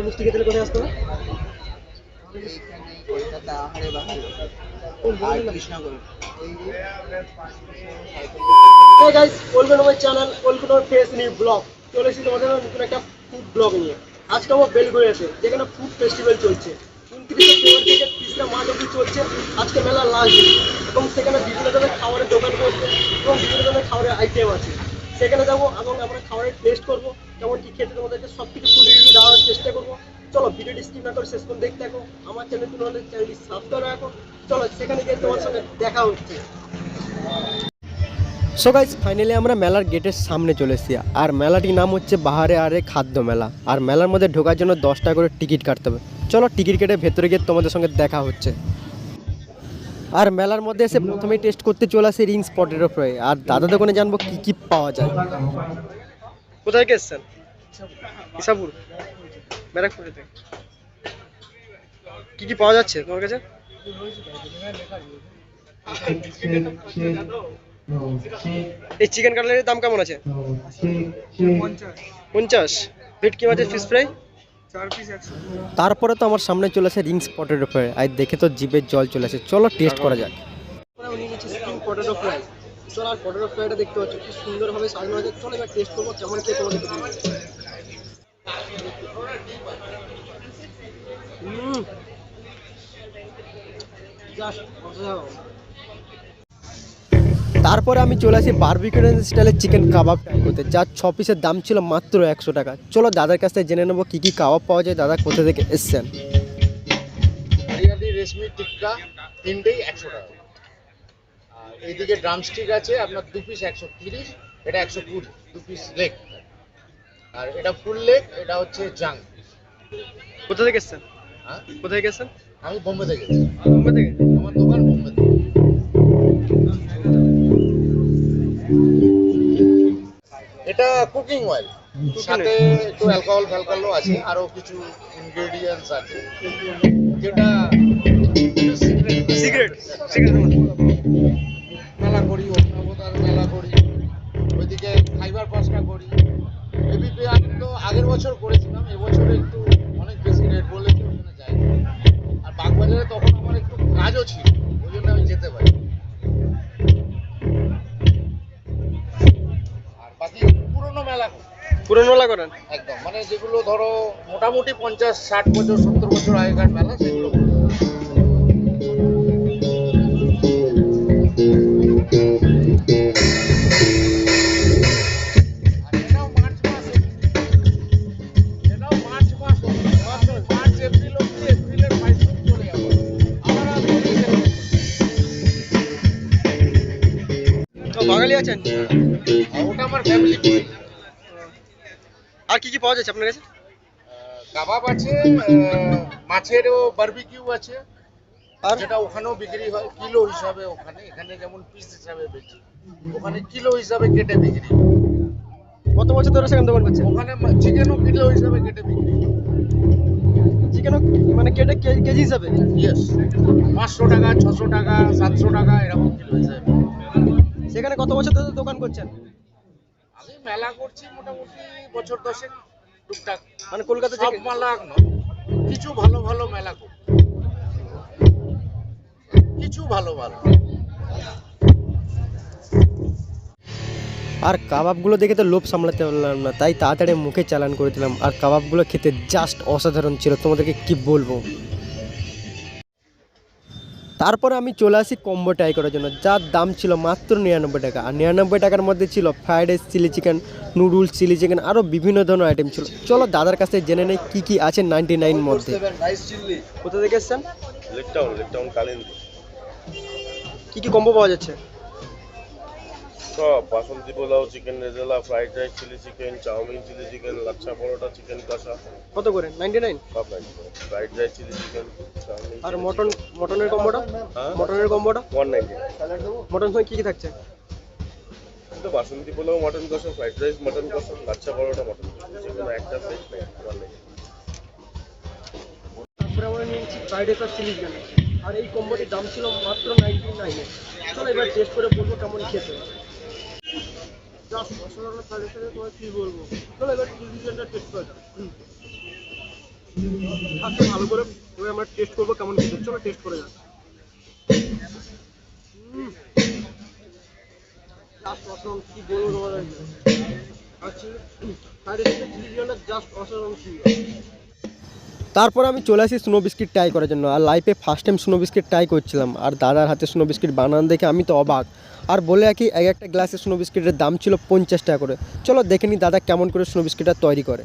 মিষ্টি খেতে হলে কোথায় আসতে হবে? কলকাতা হারে বাহারে আর Krishnanagar. Hey guys, welcome to my channel, welcome to my face new vlog. চলে এসেছি তোমাদের নতুন একটা ফুড ব্লগ নিয়ে। আজকে আমার বেলঘড়িয়াতে যেখানে ফুড ফেস্টিভ্যাল চলছে। 29শে ফেব্রুয়ারি থেকে 30 মার্চ অবধি চলছে। আজকে মেলা লাস্ট দিন এবং সেখানে বিভিন্ন ধরনের খাবারের দোকান বসছে এবং বিভিন্ন ধরনের খাবারের আইটেম আছে। সেখানে যাবো এবং আমরা খাবারের টেস্ট করবো, কেমন কি খেতে তোমাদেরকে সব কিছু ফুড রিভিউ দেওয়ার চেষ্টা করবো। চলো ভিডিওটি স্কিপ না করে শেষ পর্যন্ত দেখতে থাকো। আমার চ্যানেল তুমি হলে চ্যানেলটি সাবস্ক্রাইব রাখো। চলো সেখানে গিয়ে তোমার সঙ্গে দেখা হচ্ছে। সো গাইস ফাইনালি আমরা মেলার গেটের সামনে চলে এসেছি আর মেলাটির নাম হচ্ছে বাহারে আরে খাদ্য মেলা। আর মেলার মধ্যে ঢোকার জন্য 10 টাকা করে টিকিট কাটতে হবে। চলো টিকিট কেটে ভেতরে গিয়ে তোমাদের সঙ্গে দেখা হচ্ছে। আর মেলার মধ্যে এসে প্রথমেই টেস্ট করতে চলে আসে রিং পটেটো ফ্রাই। আর দাদা দোকানে জানবো কি কি পাওয়া যায়। কোথায় গেছেন? ইসাপুর ব্যারাকপুরেতে। কি কি পাওয়া যাচ্ছে তোমার কাছে? এই চিকেন কাটলেটের দাম কেমন আছে? 50। ভেটকি মাছের ফিশ ফ্রাই 4 পিস 100। তারপরে তো আমার সামনে চলে আসে রিংস পটেটো ফ্রাই। আর দেখে তো জিভের জল চলে আসে। চলো টেস্ট করা যাক। উনি নিচ্ছে স্প্রিং পটেটো ফ্রাই। চলো আর পটেটো ফ্রাইটা দেখতে পাচ্ছ কি সুন্দরভাবে সাজানো আছে। চলো এবার টেস্ট করবো কেমন খেয়ে তোমাদেরকে বলবো। জাস্ট অসাধারণ। তারপরে আমি চলে আসি বারবিকিউ স্টাইলের চিকেন কাবাব ট্রাই করতে, যার 6 পিসের দাম ছিল মাত্র 100 টাকা। চলো দাদার কাছ থেকে জেনে নেবো কী কী কাবাব পাওয়া যায়, দাদা কোথা থেকে এসছেন। হরিয়ালি রেশমি টিক্কা তিনটেই 100 টাকা। আর এইদিকে ড্রামস্টিক আছে আপনার 2 পিস 130, এটা 120, 2 পিস লেগ। আর এটা ফুল লেগ, এটা হচ্ছে জাং। কোথা থেকে এসছেন? হ্যাঁ, কোথায় গেছেন? আমি বোম্বে থেকে। মুম্বাই থেকে। আমার দোকান বোম্বে থেকে। এটা কুকিং অয়েল, সাথে একটু অ্যালকোহল ফ্যালকোহলও আছে, আরো কিছু ইনগ্রেডিয়েন্টস আছে যেটা সিগারেট মেলা করি, অভিনবতার মেলা করি, ওইদিকে ফাইবার পাসটা করি। এবিপি আনন্দ আগের বছর করেছিলাম, এবছর একটু অনেক বেশি রেট বলেছে, ওখানে যাই। আর বাগবাজারে তখন আমার একটু কাজও ছিল, ওই জন্য আমি যেতে পারি। আর বাকি পুরোনো মেলা করি। পুরনো মেলা করেন? একদম, মানে যেগুলো ধরো মোটামুটি 50-60 বছর 70 বছর আগেকার মেলা, সেগুলো করি। আর এটাও মার্চ মাস, এটাও মার্চ মাস, মার্চ এপ্রিল অব্দি, এপ্রিলের 22 তারিখ চলে যাবো। আবার আসবো ডিসেম্বর। বাঙালি আছেন? আর ওটা আমার ফ্যামিলি করে। আর কি কি পাওয়া যাচ্ছে আপনার কাছে? কাবাব আছে, মাছেরও বারবিকিউ আছে, আর যেটা ওখানেও বিক্রি হয় কিলো হিসাবে। ওখানে, এখানে যেমন পিস হিসাবে বেচি, ওখানে কিলো হিসাবে কেটে বিক্রি হয়। কত বছর ধরে সেখানে দোকান করছেন? ওখানে চিকেনও কিলো হিসাবে কেটে বিক্রি হয়। চিকেন মানে কেটে কেজি হিসাবে? ইয়েস, 500 টাকা, 600 টাকা, 700 টাকা এরকম কিলো হিসাবে। সেখানে কত বছর ধরে দোকান করছেন? আমি মেলা করছি মোটামুটি বছর 10 টুকটাক। মানে কলকাতা সব থেকে? মেলা নয়, কিছু ভালো ভালো মেলা করি, কিছু ভালো ভালো। আর কাবাবগুলো দেখে তো লোভ সামলাতে পারলাম না, তাই তাড়াতাড়ি মুখে চালান করে দিলাম। আর কাবাবগুলো খেতে জাস্ট অসাধারণ ছিল, তোমাদেরকে কি বলবো। তারপরে আমি চলে আসি কম্বো ট্রাই করার জন্য, যার দাম ছিল মাত্র 99 টাকা। আর 99 টাকার মধ্যে ছিল fried rice, chilli chicken, noodles, chilli chicken, আরও বিভিন্ন ধরনের আইটেম ছিল। চলো দাদার কাছে জেনে নেই কী কী আছে 99 মধ্যে। কোথা থেকে এসছেন? লেকটাউন কালিন্দি। কী কী কম্বো পাওয়া যাচ্ছে? সব basanti pulao, chicken rezala, fried rice, chilli chicken, chowmein, chilli chicken, lachha paratha, chicken কষা। কত করে? 99? সব নাই, fried rice, chilli chicken, chowmein. আর মটনের কম্বোটা? হ্যাঁ, মটনের কম্বোটা 190। মটন সঙ্গে কী কী থাকছে? কিন্তু বাসন্তী পোলাও মটন কষা, ফ্রাইড রাইস মটন কষা, লাচ্ছা পরোটা মটন কষা, যেকোনো একটা সেট নেই, 190। তারপরে আমরা নিয়েছি ফ্রাইড রাইস আর চিলি চিকেন। আর এই কম্বোটির দাম ছিল মাত্র 99। চলো এবার টেস্ট করে বলবো কেমন খেতে। জাস্ট অসাধারণ ফ্রাইড রাইস, তোমার কী বলবো। চলো এবার চিলি চিকেনটা টেস্ট করে দাও। ফার্স্টে ভালো করে এবার আমরা টেস্ট করবো কেমন খেতে। চলো টেস্ট করে যাক। জাস্ট অসাধারণ, কি বলবো তোমাদেরকে। আর ফ্রাইড রাইসের চিলি চিকেনটা জাস্ট অসাধারণ সুন্দর। তারপর আমি চলে আসি স্নো বিস্কিট ট্রাই করার জন্য। আর লাইফে first time snow biscuit try করছিলাম, আর দাদার হাতে স্নো বিস্কিট বানানো দেখে আমি তো অবাক। আর বলে রাখি, এক একটা গ্লাসে স্নো বিস্কিটের দাম ছিল 50 টাকা করে। চলো দেখে নিই দাদা কেমন করে স্নো বিস্কিটটা তৈরি করে।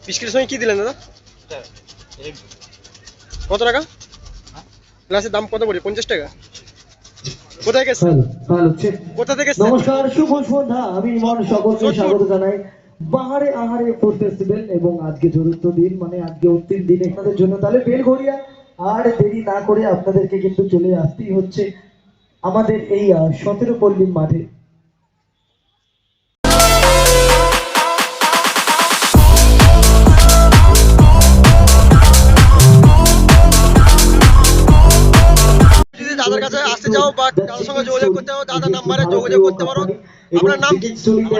বিস্কিটের সঙ্গে কি দিলেন দাদা? কত টাকা? গ্লাসের দাম কত পড়ে? 50 টাকা। কোথায় গেছে? কোথা থেকে এসেছেন? নমস্কার, শুভ সন্ধ্যা। আমি ইমন সকলকে স্বাগত জানাই বাহারে আহারে ফুড ফেস্টিভ্যাল। এবং আজকে চতুর্থ দিন, মানে আজকে অন্তিম দিন আপনাদের জন্য। তাহলে বেলঘড়িয়া আর দেরি না করে আপনাদেরকে কিন্তু চলে আসতেই হচ্ছে আমাদের এই 17 পল্লীর মাঠে। যদি দাদার কাছে আসতে চাও বা কারোর সঙ্গে যোগাযোগ করতে চাও, দাদার নাম্বারে যোগাযোগ করতে পারো। আপনার নাম কি?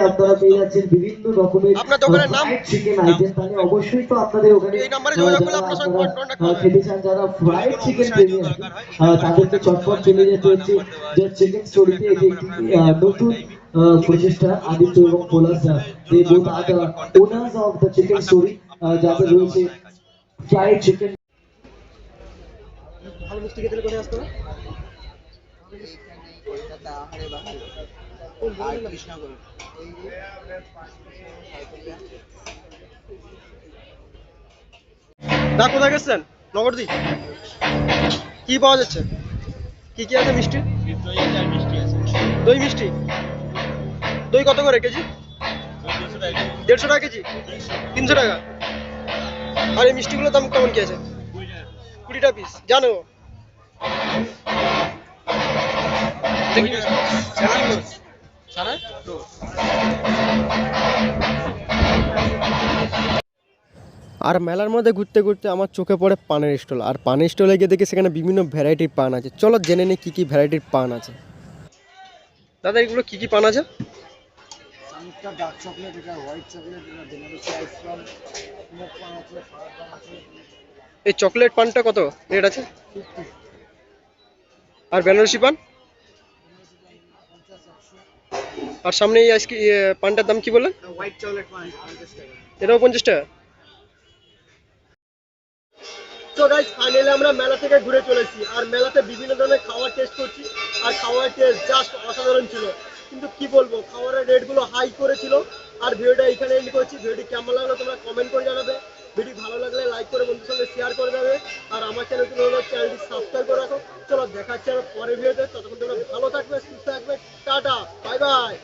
আপনারা পেয়ে যাচ্ছেন বিভিন্ন রকমের আপনার দোকানের নাম? Chicken item. তাহলে অবশ্যই তো আপনাদের ওখানে এই নাম্বারে যোগাযোগ করলে আপনার সঙ্গে কন্ট্যাক্ট হবে। খেতে চান, যারা ফ্রাইড চিকেন প্রেমী আছেন, তাদেরকে চটপট চলে যেতে হচ্ছে যে চিকেন স্টোরিতে। এটি একটি নতুন প্রচেষ্টা আদিত্য এবং Palash da, they both are the owners of the chicken story, যাতে রয়েছে ফ্রাইড চিকেন। ভালো মিষ্টি খেতে হলে কোথায় আসতে হবে? এইখানে কলকাতা আহারে বাহারে আর কৃষ্ণনগর। দা কোথায় গেছেন? নগরদি। কি পাওয়া যাচ্ছে? কি কি আছে মিষ্টি? দই মিষ্টি। দই কত করে কেজি? 150 টাকা কেজি? 300 টাকা। আর এই মিষ্টিগুলোর দাম কেমন কি আছে? 20 টাকা পিস। জানো আর মেলার মধ্যে ঘুরতে ঘুরতে আমার চোখে পড়ে পানের স্টল। আর পানের স্টলে গিয়ে দেখি সেখানে বিভিন্ন ভ্যারাইটির পান আছে। চলো জেনে নিই কী কী ভ্যারাইটির পান আছে। দাদা এগুলো কী কী পান আছে? একটা ডার্ক চকলেট, এটা হোয়াইট চকলেট, এটা বেনারসি আইসক্রিম, স্মোক পান আছে, ফায়ার পান আছে। এই চকলেট পানটা কত রেট আছে? আর বেনারসি পান? আর সামনে এই আইসক্রিম পানটার দাম কি বললেন? হোয়াইট চকলেট পান 50 টাকা। এটাও 50 টাকা। তো গাইস ফাইনালি আমরা মেলা থেকে ঘুরে চলেছি। আর মেলাতে বিভিন্ন ধরনের খাবার টেস্ট করছি। আর খাওয়ার টেস্ট জাস্ট অসাধারণ ছিল। কিন্তু কি বলবো, খাবারের রেটগুলো হাই করেছিল। আর ভিডিওটা এখানে এন্ড করছি। ভিডিওটি কেমন লাগলো তোমরা কমেন্ট করে জানাবে। ভিডিও ভালো লাগলে লাইক করে বন্ধুদের সঙ্গে শেয়ার করে দেবে। আর আমার চ্যানেলটি হলো চ্যানেলটি সাবস্ক্রাইব করে রাখো। চলো দেখাচ্ছি আমার পরের ভিডিওতে। ততক্ষণ তোমরা ভালো থাকবে, সুস্থ থাকবে। Tata, bye bye.